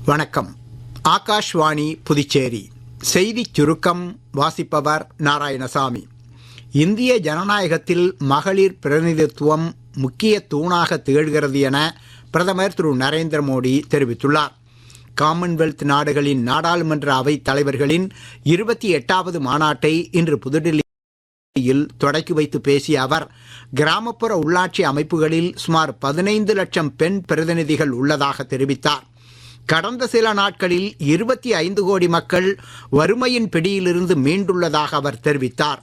வணக்கம். ஆகாஷ்வாணி புதுச்சேரி செய்திச் சுருக்கம் வாசிப்பவர் நாராயணசாமி. இந்திய ஜனநாயகத்தில் மகளிர் பிரதிநிதித்துவம் முக்கிய தூணாக திகழ்கிறது என பிரதமர் திரு நரேந்திர மோடி தெரிவித்துள்ளார். காமன்வெல்த் நாடுகளின் நாடாளுமன்ற அவைத் தலைவர்களின் 28வது மாநாட்டை இன்று புதுடில்லியில் தொடக்கி வைத்து பேசிய அவர், கிராமப்புற உள்ளாட்சி அமைப்புகளில் சுமார் 15 லட்சம் பெண் பிரதிநிதிகள் உள்ளதாக தெரிவித்தார். கடந்த சில நாட்களில் 25 கோடி மக்கள் வறுமையின் பிடியிலிருந்து மீண்டுள்ளதாக அவர் தெரிவித்தார்.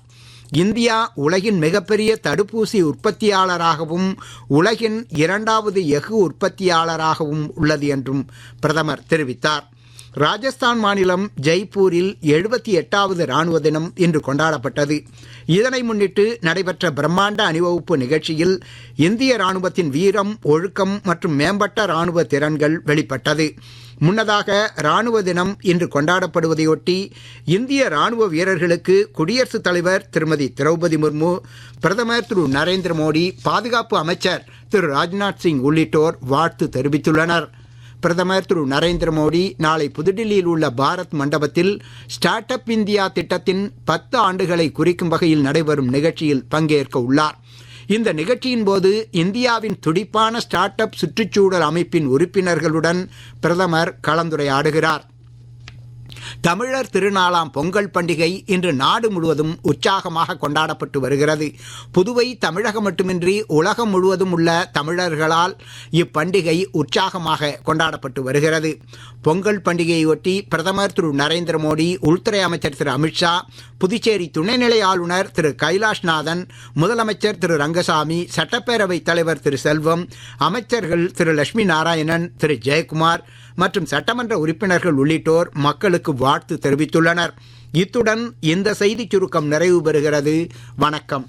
இந்தியா உலகின் மிகப்பெரிய தடுப்பூசி உற்பத்தியாளராகவும் உலகின் 2வது எஃகு உற்பத்தியாளராகவும் உள்ளது என்றும் பிரதமர் தெரிவித்தார். ராஜஸ்தான் மாநிலம் ஜெய்ப்பூரில் 78வது இராணுவ தினம் இன்று கொண்டாடப்பட்டது. இதனை முன்னிட்டு நடைபெற்ற பிரம்மாண்ட அணிவகுப்பு நிகழ்ச்சியில் இந்திய இராணுவத்தின் வீரம், ஒழுக்கம் மற்றும் மேம்பட்ட இராணுவ திறன்கள் வெளிப்பட்டது. முன்னதாக இராணுவ தினம் இன்று கொண்டாடப்படுவதையொட்டி இந்திய இராணுவ வீரர்களுக்கு குடியரசுத் தலைவர் திருமதி திரௌபதி முர்மு, பிரதமர் திரு நரேந்திர மோடி, பாதுகாப்பு அமைச்சர் திரு ராஜ்நாத் சிங் உள்ளிட்டோர் வாழ்த்து தெரிவித்துள்ளனர். பிரதமர் திரு நரேந்திர மோடி நாளை புதுடில்லியில் உள்ள பாரத் மண்டபத்தில் ஸ்டார்ட் அப் இந்தியா திட்டத்தின் 10 ஆண்டுகளை குறிக்கும் வகையில் நடைபெறும் நிகழ்ச்சியில் பங்கேற்க உள்ளார். இந்த நிகழ்ச்சியின் போது இந்தியாவின் துடிப்பான ஸ்டார்ட் அப் சுற்றுச்சூழல் அமைப்பின் உறுப்பினர்களுடன் பிரதமர் கலந்துரையாடுகிறார். தமிழர் திருநாளாம் பொங்கல் பண்டிகை இன்று நாடு முழுவதும் உற்சாகமாக கொண்டாடப்பட்டு வருகிறது. புதுவை, தமிழகம் மட்டுமின்றி உலகம் முழுவதும் உள்ள தமிழர்களால் இப்பண்டிகை உற்சாகமாக கொண்டாடப்பட்டு வருகிறது. பொங்கல் பண்டிகையொட்டி பிரதமர் திரு நரேந்திர மோடி, உள்துறை அமைச்சர் திரு அமித்ஷா, புதுச்சேரி துணைநிலை ஆளுநர் திரு கைலாஷ்நாதன், முதலமைச்சர் திரு ரங்கசாமி, சட்டப்பேரவைத் தலைவர் திரு செல்வம், அமைச்சர்கள் திரு லட்சுமி நாராயணன், திரு ஜெயக்குமார் மற்றும் சட்டமன்ற உறுப்பினர்கள் உள்ளிட்டோர் மக்களுக்கு வாழ்த்து தெரிவித்துள்ளனர். இத்துடன் இந்த செய்திச் சுருக்கம் நிறைவு பெறுகிறது. வணக்கம்.